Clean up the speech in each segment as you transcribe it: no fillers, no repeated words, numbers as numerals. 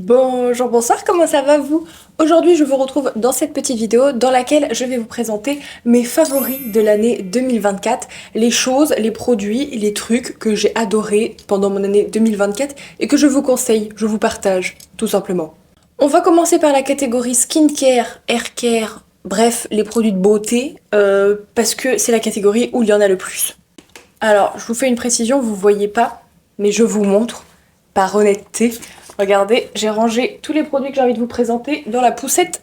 Bonjour, bonsoir, comment ça va vous? Aujourd'hui je vous retrouve dans cette petite vidéo dans laquelle je vais vous présenter mes favoris de l'année 2024, les choses, les produits, les trucs que j'ai adorés pendant mon année 2024 et que je vous conseille, je vous partage, tout simplement. On va commencer par la catégorie skincare, haircare, bref, les produits de beauté, parce que c'est la catégorie où il y en a le plus. Alors, je vous fais une précision, vous voyez pas, mais je vous montre, par honnêteté. Regardez, j'ai rangé tous les produits que j'ai envie de vous présenter dans la poussette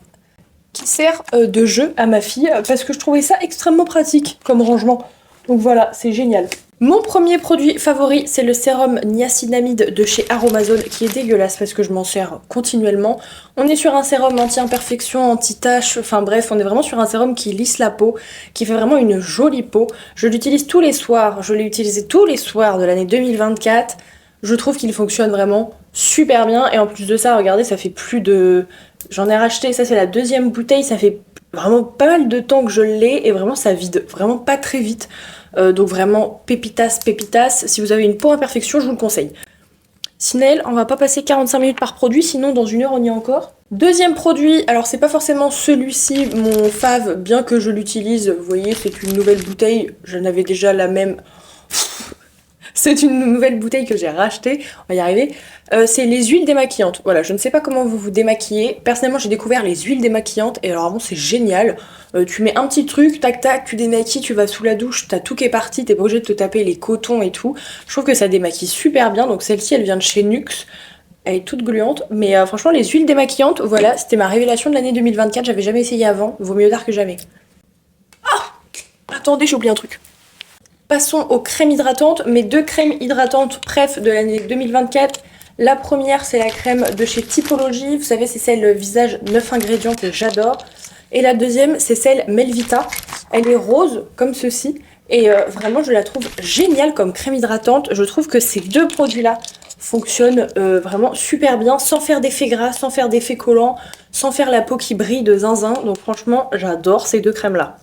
qui sert de jeu à ma fille parce que je trouvais ça extrêmement pratique comme rangement. Donc voilà, c'est génial. Mon premier produit favori, c'est le sérum niacinamide de chez Aromazone qui est dégueulasse parce que je m'en sers continuellement. On est sur un sérum anti-imperfection, anti-tache, enfin bref, on est vraiment sur un sérum qui lisse la peau, qui fait vraiment une jolie peau. Je l'utilise tous les soirs, je l'ai utilisé tous les soirs de l'année 2024. Je trouve qu'il fonctionne vraiment super bien et en plus de ça, regardez, ça fait plus de... J'en ai racheté, ça c'est la deuxième bouteille, ça fait vraiment pas mal de temps que je l'ai et vraiment ça vide vraiment pas très vite. Donc vraiment pépitas, pépitas. Si vous avez une peau imperfection, je vous le conseille. Sinel, on va pas passer 45 minutes par produit, sinon dans une heure on y est encore. Deuxième produit, alors c'est pas forcément celui-ci, mon fave, bien que je l'utilise, vous voyez, c'est une nouvelle bouteille, j'en avais déjà la même... C'est une nouvelle bouteille que j'ai rachetée, on va y arriver. C'est les huiles démaquillantes. Voilà, je ne sais pas comment vous vous démaquillez. Personnellement, j'ai découvert les huiles démaquillantes et alors vraiment c'est génial. Tu mets un petit truc, tac tac, tu démaquilles, tu vas sous la douche, t'as tout qui est parti, t'es pas obligé de te taper les cotons et tout. Je trouve que ça démaquille super bien. Donc celle-ci, elle vient de chez Nuxe. Elle est toute gluante, mais franchement les huiles démaquillantes, voilà, c'était ma révélation de l'année 2024. J'avais jamais essayé avant. Vaut mieux tard que jamais. Ah, attendez, j'ai oublié un truc. Passons aux crèmes hydratantes, mes deux crèmes hydratantes préf de l'année 2024. La première, c'est la crème de chez Typology, vous savez, c'est celle visage 9 ingrédients que j'adore. Et la deuxième, c'est celle Melvita. Elle est rose, comme ceci, et vraiment, je la trouve géniale comme crème hydratante. Je trouve que ces deux produits-là fonctionnent vraiment super bien, sans faire d'effet gras, sans faire d'effet collant, sans faire la peau qui brille de zinzin. Donc franchement, j'adore ces deux crèmes-là.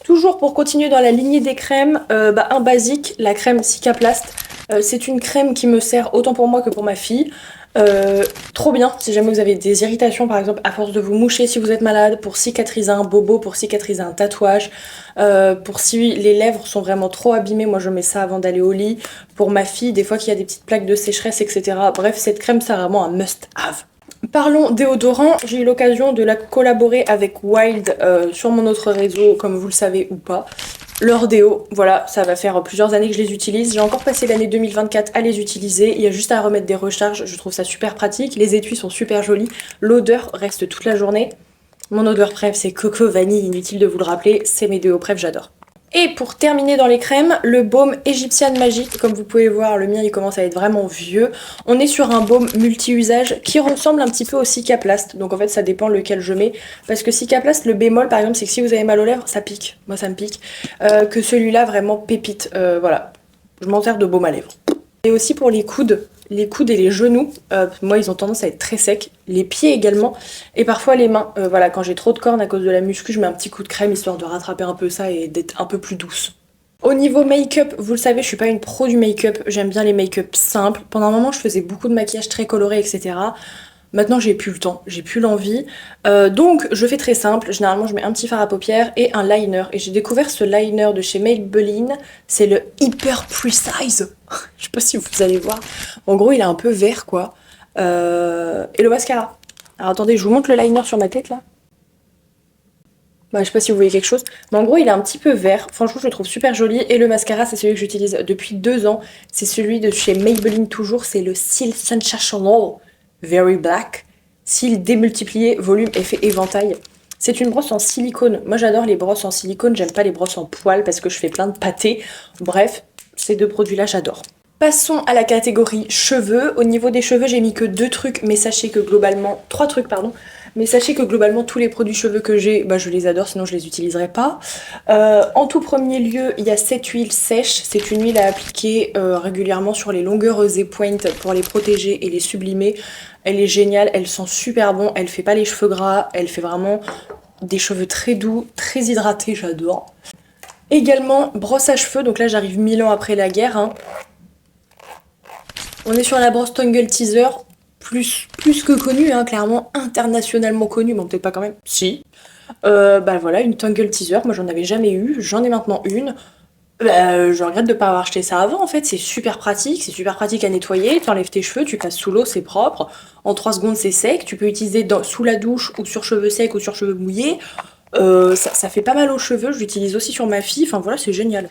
Toujours pour continuer dans la lignée des crèmes, un basique, la crème Cicaplast. C'est une crème qui me sert autant pour moi que pour ma fille. Trop bien si jamais vous avez des irritations, par exemple à force de vous moucher si vous êtes malade, pour cicatriser un bobo, pour cicatriser un tatouage, pour si les lèvres sont vraiment trop abîmées, moi je mets ça avant d'aller au lit. Pour ma fille, des fois qu'il y a des petites plaques de sécheresse, etc. Bref, cette crème c'est vraiment un must-have. Parlons déodorant, j'ai eu l'occasion de la collaborer avec Wild sur mon autre réseau, comme vous le savez ou pas. Leur déo, voilà, ça va faire plusieurs années que je les utilise. J'ai encore passé l'année 2024 à les utiliser. Il y a juste à remettre des recharges, je trouve ça super pratique. Les étuis sont super jolis, l'odeur reste toute la journée. Mon odeur préf, c'est coco vanille, inutile de vous le rappeler, c'est mes déos préf, j'adore. Et pour terminer dans les crèmes, le baume Égyptienne Magique. Comme vous pouvez voir, le mien il commence à être vraiment vieux. On est sur un baume multi-usage qui ressemble un petit peu au Cicaplast. Donc en fait ça dépend lequel je mets. Parce que Cicaplast, le bémol par exemple, c'est que si vous avez mal aux lèvres, ça pique. Moi ça me pique. Que celui-là vraiment pépite. Voilà, je m'en sers de baume à lèvres. Et aussi pour les coudes et les genoux, moi ils ont tendance à être très secs, les pieds également, et parfois les mains. Voilà, quand j'ai trop de cornes à cause de la muscu, je mets un petit coup de crème histoire de rattraper un peu ça et d'être un peu plus douce. Au niveau make-up, vous le savez, je suis pas une pro du make-up, j'aime bien les make-up simples. Pendant un moment, je faisais beaucoup de maquillage très coloré, etc. Maintenant, j'ai plus le temps, j'ai plus l'envie. Donc, je fais très simple. Généralement, je mets un petit fard à paupières et un liner. Et j'ai découvert ce liner de chez Maybelline. C'est le Hyper Precise. Je sais pas si vous allez voir. En gros, il est un peu vert, quoi. Et le mascara. Alors, attendez, je vous montre le liner sur ma tête, là. Bah, je sais pas si vous voyez quelque chose. Mais en gros, il est un petit peu vert. Franchement, je le trouve super joli. Et le mascara, c'est celui que j'utilise depuis 2 ans. C'est celui de chez Maybelline toujours. C'est le Seal Sensational Very Black. Cils démultiplié, volume, effet éventail. C'est une brosse en silicone. Moi j'adore les brosses en silicone, j'aime pas les brosses en poil parce que je fais plein de pâtés. Bref, ces deux produits-là j'adore. Passons à la catégorie cheveux. Au niveau des cheveux, j'ai mis que 2 trucs, mais sachez que globalement... 3 trucs, pardon. Mais sachez que globalement, tous les produits cheveux que j'ai, je les adore, sinon je les utiliserai pas. En tout premier lieu, il y a cette huile sèche. C'est une huile à appliquer régulièrement sur les longueurs et pointes pour les protéger et les sublimer. Elle est géniale, elle sent super bon, elle fait pas les cheveux gras, elle fait vraiment des cheveux très doux, très hydratés, j'adore. Également, brosse à cheveux, donc là j'arrive 1000 ans après la guerre. On est sur la brosse Tangle Teaser. plus que connu, hein, clairement internationalement connu, bon peut-être pas quand même, si. Bah voilà, une tongue teaser, moi j'en avais jamais eu, j'en ai maintenant une. Je regrette de pas avoir acheté ça avant en fait, c'est super pratique à nettoyer, tu enlèves tes cheveux, tu passes sous l'eau, c'est propre, en 3 secondes c'est sec, tu peux utiliser sous la douche ou sur cheveux secs ou sur cheveux mouillés, ça fait pas mal aux cheveux, je l'utilise aussi sur ma fille, enfin voilà, c'est génial.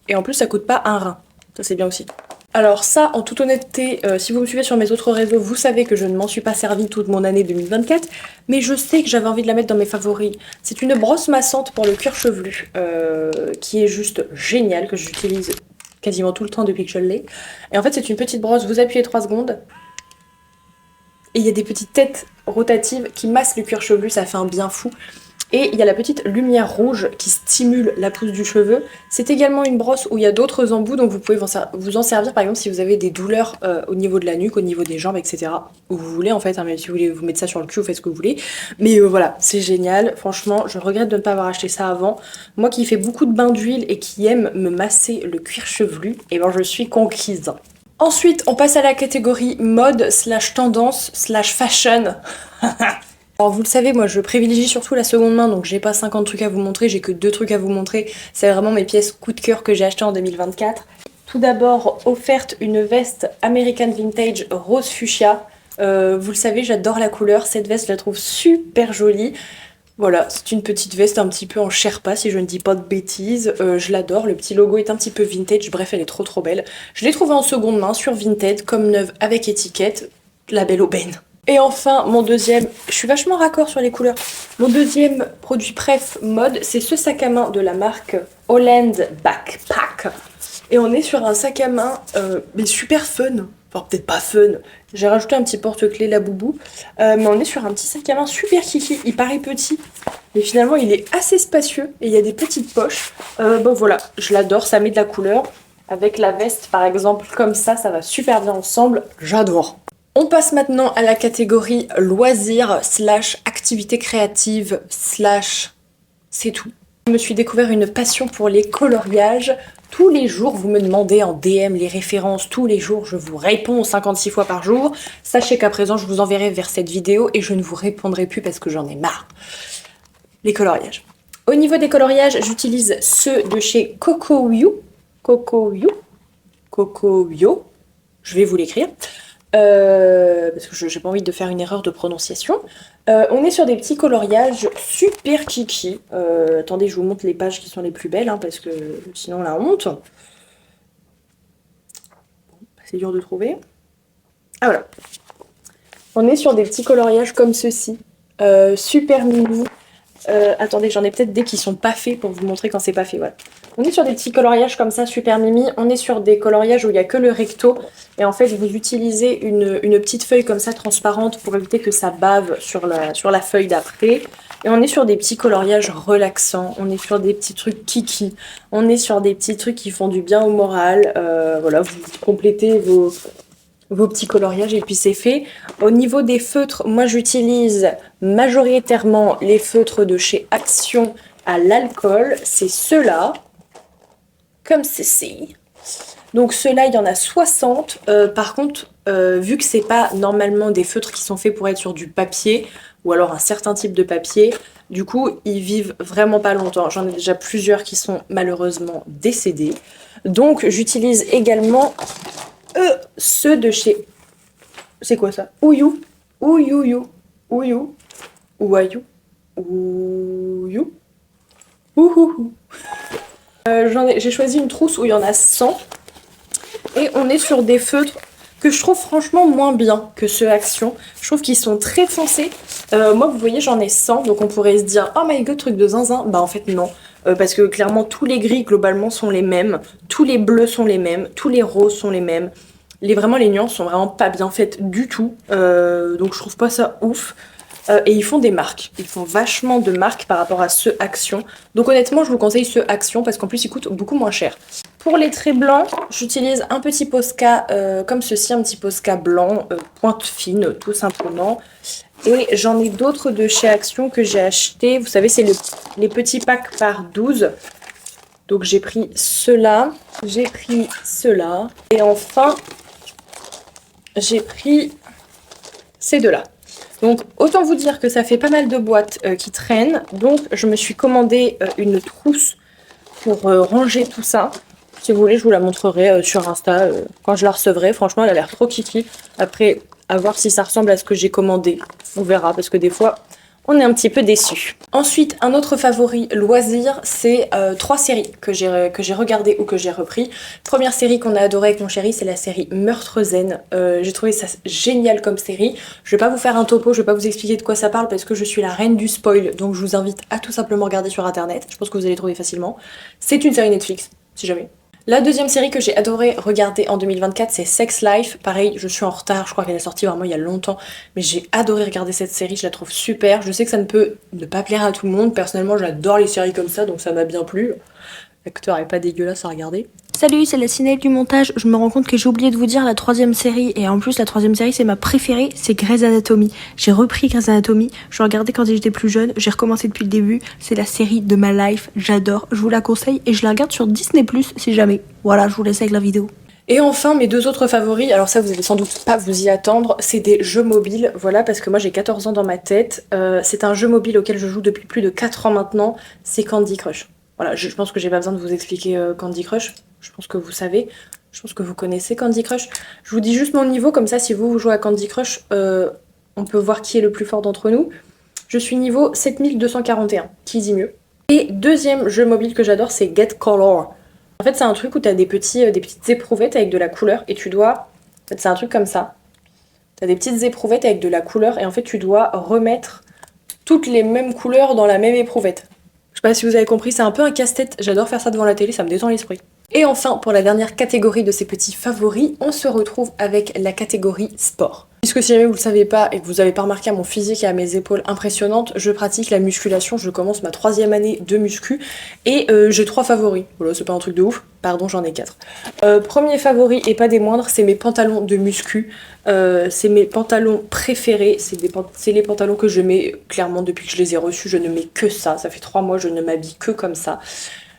Et en plus ça coûte pas un rein, ça c'est bien aussi. Alors ça, en toute honnêteté, si vous me suivez sur mes autres réseaux, vous savez que je ne m'en suis pas servi toute mon année 2024, mais je sais que j'avais envie de la mettre dans mes favoris. C'est une brosse massante pour le cuir chevelu, qui est juste géniale, que j'utilise quasiment tout le temps depuis que je l'ai. Et en fait, c'est une petite brosse, vous appuyez 3 secondes, et il y a des petites têtes rotatives qui massent le cuir chevelu, ça fait un bien fou. Et il y a la petite lumière rouge qui stimule la pousse du cheveu. C'est également une brosse où il y a d'autres embouts, donc vous pouvez vous en servir par exemple si vous avez des douleurs au niveau de la nuque, au niveau des jambes, etc. Où vous voulez en fait, hein, même si vous voulez vous mettre ça sur le cul, vous faites ce que vous voulez. Mais voilà, c'est génial. Franchement, je regrette de ne pas avoir acheté ça avant. Moi qui fais beaucoup de bains d'huile et qui aime me masser le cuir chevelu, et ben je suis conquise. Ensuite, on passe à la catégorie mode / tendance / fashion. Alors vous le savez, moi je privilégie surtout la seconde main, donc j'ai pas 50 trucs à vous montrer, j'ai que 2 trucs à vous montrer. C'est vraiment mes pièces coup de cœur que j'ai achetées en 2024. Tout d'abord, offerte une veste American Vintage rose fuchsia. Vous le savez, j'adore la couleur, cette veste je la trouve super jolie. Voilà, c'est une petite veste un petit peu en sherpa si je ne dis pas de bêtises. Je l'adore, le petit logo est un petit peu vintage, bref elle est trop belle. Je l'ai trouvée en seconde main sur Vinted, comme neuve avec étiquette, la belle aubaine. Et enfin, mon deuxième, je suis vachement raccord sur les couleurs. Mon deuxième produit préf mode, c'est ce sac à main de la marque Holland Backpack. Et on est sur un sac à main, mais super fun. Enfin, peut-être pas fun. J'ai rajouté un petit porte-clés la boubou. Mais on est sur un petit sac à main super kiki. Il paraît petit, mais finalement il est assez spacieux. Et il y a des petites poches. Bon voilà, je l'adore, ça met de la couleur. Avec la veste par exemple, comme ça va super bien ensemble. J'adore. On passe maintenant à la catégorie loisirs / activité créative / c'est tout. Je me suis découvert une passion pour les coloriages. Tous les jours, vous me demandez en DM les références. Tous les jours, je vous réponds 56 fois par jour. Sachez qu'à présent, je vous enverrai vers cette vidéo et je ne vous répondrai plus parce que j'en ai marre. Les coloriages. Au niveau des coloriages, j'utilise ceux de chez Cocoyo. Je vais vous l'écrire. Parce que j'ai pas envie de faire une erreur de prononciation. On est sur des petits coloriages super kiki. Attendez, je vous montre les pages qui sont les plus belles, hein, parce que sinon la honte. C'est dur de trouver. Ah voilà. On est sur des petits coloriages comme ceci. Super mini. Attendez, j'en ai peut-être des qui sont pas faits pour vous montrer quand c'est pas fait, voilà. On est sur des petits coloriages comme ça, super mimi. On est sur des coloriages où il n'y a que le recto. Et en fait, vous utilisez une petite feuille comme ça, transparente, pour éviter que ça bave sur la feuille d'après. Et on est sur des petits coloriages relaxants. On est sur des petits trucs kiki. On est sur des petits trucs qui font du bien au moral. Voilà, vous complétez vos petits coloriages et puis c'est fait. Au niveau des feutres, moi j'utilise majoritairement les feutres de chez Action à l'alcool. C'est ceux-là, comme ceci. Donc ceux-là, il y en a 60. Par contre, vu que c'est pas normalement des feutres qui sont faits pour être sur du papier, ou alors un certain type de papier, du coup, ils vivent vraiment pas longtemps. J'en ai déjà plusieurs qui sont malheureusement décédés. Donc j'utilise également ceux de chez... C'est quoi ça? Ouyou. Ouyouyou. Ouyou. Ouayou. Ouyou. Ouhouhou. J'ai choisi une trousse où il y en a 100. Et on est sur des feutres que je trouve franchement moins bien que ceux Action. Je trouve qu'ils sont très foncés. Moi, vous voyez, j'en ai 100. Donc on pourrait se dire, oh my god, truc de zinzin. Bah en fait, non. Parce que clairement, tous les gris, globalement, sont les mêmes. Tous les bleus sont les mêmes. Tous les roses sont les mêmes. Vraiment, les nuances sont vraiment pas bien faites du tout. Donc je trouve pas ça ouf. Et ils font des marques. Ils font vachement de marques par rapport à ceux Action. Donc honnêtement, je vous conseille ceux Action parce qu'en plus, ils coûtent beaucoup moins cher. Pour les traits blancs, j'utilise un petit Posca comme ceci, un petit Posca blanc, pointe fine, tout simplement. Et j'en ai d'autres de chez Action que j'ai acheté. Vous savez, c'est les petits packs par 12. Donc j'ai pris ceux-là. J'ai pris ceux-là. Et enfin... j'ai pris ces deux-là. Donc autant vous dire que ça fait pas mal de boîtes qui traînent. Donc je me suis commandé une trousse pour ranger tout ça. Si vous voulez, je vous la montrerai sur Insta quand je la recevrai. Franchement, elle a l'air trop kiki. Après, à voir si ça ressemble à ce que j'ai commandé. On verra, parce que des fois, on est un petit peu déçus. Ensuite, un autre favori loisir, c'est 3 séries que j'ai regardées ou que j'ai repris. Première série qu'on a adorée avec mon chéri, c'est la série Meurtre Zen. J'ai trouvé ça génial comme série. Je vais pas vous faire un topo, je vais pas vous expliquer de quoi ça parle parce que je suis la reine du spoil, donc je vous invite à tout simplement regarder sur internet. Je pense que vous allez trouver facilement. C'est une série Netflix, si jamais. La deuxième série que j'ai adoré regarder en 2024, c'est Sex Life. Pareil, je suis en retard, je crois qu'elle est sortie vraiment il y a longtemps, mais j'ai adoré regarder cette série, je la trouve super. Je sais que ça ne peut ne pas plaire à tout le monde, personnellement j'adore les séries comme ça, donc ça m'a bien plu. L'acteur est pas dégueulasse à regarder. Salut, c'est la Ciné du montage. Je me rends compte que j'ai oublié de vous dire la 3e série, et en plus la 3e série c'est ma préférée, c'est Grey's Anatomy. J'ai repris Grey's Anatomy, je regardais quand j'étais plus jeune, j'ai recommencé depuis le début, c'est la série de ma life, j'adore, je vous la conseille et je la regarde sur Disney+, si jamais. Voilà, je vous laisse avec la vidéo. Et enfin, mes deux autres favoris, alors ça vous allez sans doute pas vous y attendre, c'est des jeux mobiles, voilà, parce que moi j'ai 14 ans dans ma tête, c'est un jeu mobile auquel je joue depuis plus de 4 ans maintenant, c'est Candy Crush. Voilà, je pense que j'ai pas besoin de vous expliquer Candy Crush, je pense que vous savez, je pense que vous connaissez Candy Crush. Je vous dis juste mon niveau, comme ça si vous jouez à Candy Crush, on peut voir qui est le plus fort d'entre nous. Je suis niveau 7241, qui dit mieux. Et deuxième jeu mobile que j'adore, c'est Get Color. En fait, c'est un truc où t'as des petites éprouvettes avec de la couleur et tu dois... En fait, c'est un truc comme ça. T'as des petites éprouvettes avec de la couleur et en fait, tu dois remettre toutes les mêmes couleurs dans la même éprouvette. Je sais pas si vous avez compris, c'est un peu un casse-tête. J'adore faire ça devant la télé, ça me détend l'esprit. Et enfin, pour la dernière catégorie de ces petits favoris, on se retrouve avec la catégorie sport. Puisque si jamais vous le savez pas et que vous avez pas remarqué à mon physique et à mes épaules impressionnantes, je pratique la musculation, je commence ma 3e année de muscu et j'ai 3 favoris. Voilà, c'est pas un truc de ouf, pardon, j'en ai 4. Premier favori et pas des moindres, c'est mes pantalons de muscu. C'est mes pantalons préférés, c'est les pantalons que je mets clairement depuis que je les ai reçus, je ne mets que ça fait 3 mois, je ne m'habille que comme ça.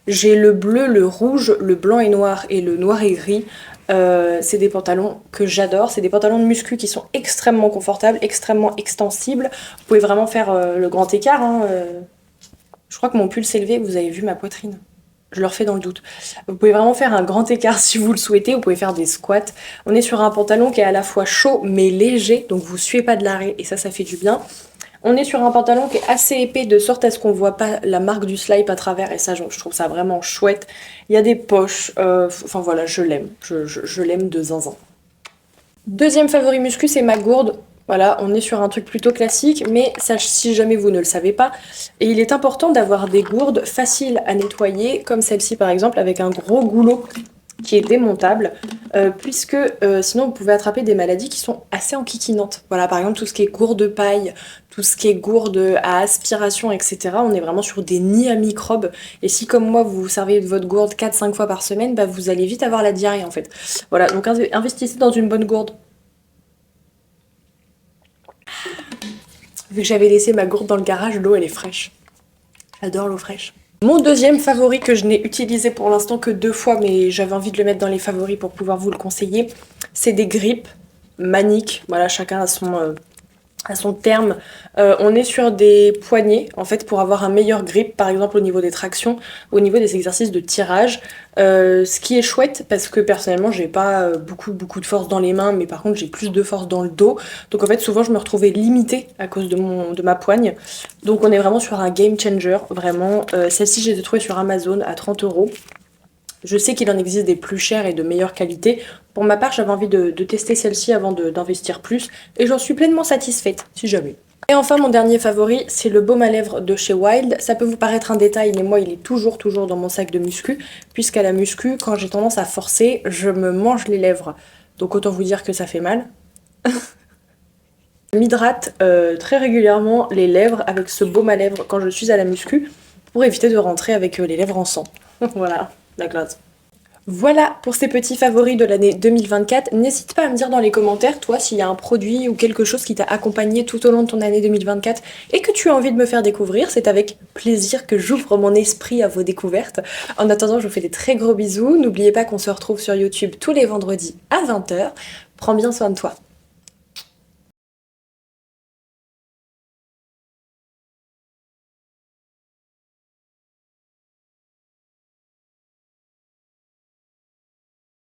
J'ai le bleu, le rouge, le blanc et noir et le noir et gris. C'est des pantalons que j'adore. C'est des pantalons de muscu qui sont extrêmement confortables, extrêmement extensibles. Vous pouvez vraiment faire le grand écart. Je crois que mon pull s'est levé, vous avez vu ma poitrine. Je le refais dans le doute. Vous pouvez vraiment faire un grand écart si vous le souhaitez. Vous pouvez faire des squats. On est sur un pantalon qui est à la fois chaud mais léger. Donc vous suez pas de l'arrêt et ça fait du bien. On est sur un pantalon qui est assez épais de sorte à ce qu'on voit pas la marque du slip à travers et ça je trouve ça vraiment chouette. Il y a des poches, enfin voilà, je l'aime, je l'aime de zinzin. Deuxième favori muscu, c'est ma gourde. Voilà, on est sur un truc plutôt classique, mais si jamais vous ne le savez pas, et il est important d'avoir des gourdes faciles à nettoyer, comme celle-ci par exemple, avec un gros goulot qui est démontable, puisque sinon vous pouvez attraper des maladies qui sont assez enquiquinantes. Voilà, par exemple tout ce qui est gourde paille, tout ce qui est gourde à aspiration, etc. On est vraiment sur des nids à microbes. Et si comme moi vous vous servez de votre gourde 4-5 fois par semaine, bah, vous allez vite avoir la diarrhée en fait. Voilà, donc investissez dans une bonne gourde. Vu que j'avais laissé ma gourde dans le garage, l'eau elle est fraîche. J'adore l'eau fraîche. Mon deuxième favori que je n'ai utilisé pour l'instant que 2 fois, mais j'avais envie de le mettre dans les favoris pour pouvoir vous le conseiller, c'est des grippes Manic. Voilà, chacun a son terme. On est sur des poignées en fait pour avoir un meilleur grip, par exemple au niveau des tractions, au niveau des exercices de tirage. Ce qui est chouette parce que personnellement j'ai pas beaucoup de force dans les mains, mais par contre j'ai plus de force dans le dos. Donc en fait souvent je me retrouvais limitée à cause de ma poigne. Donc on est vraiment sur un game changer, vraiment. Celle-ci je les ai trouvées sur Amazon à 30 €. Je sais qu'il en existe des plus chères et de meilleure qualité. Pour ma part, j'avais envie de tester celle-ci avant d'investir plus. Et j'en suis pleinement satisfaite, si jamais. Et enfin, mon dernier favori, c'est le baume à lèvres de chez Wild. Ça peut vous paraître un détail, mais moi, il est toujours dans mon sac de muscu. Puisqu'à la muscu, quand j'ai tendance à forcer, je me mange les lèvres. Donc autant vous dire que ça fait mal. Je m'hydrate très régulièrement les lèvres avec ce baume à lèvres quand je suis à la muscu. Pour éviter de rentrer avec les lèvres en sang. Voilà. La classe. Voilà pour ces petits favoris de l'année 2024. N'hésite pas à me dire dans les commentaires, toi, s'il y a un produit ou quelque chose qui t'a accompagné tout au long de ton année 2024 et que tu as envie de me faire découvrir. C'est avec plaisir que j'ouvre mon esprit à vos découvertes. En attendant, je vous fais des très gros bisous. N'oubliez pas qu'on se retrouve sur YouTube tous les vendredis à 20 h. Prends bien soin de toi.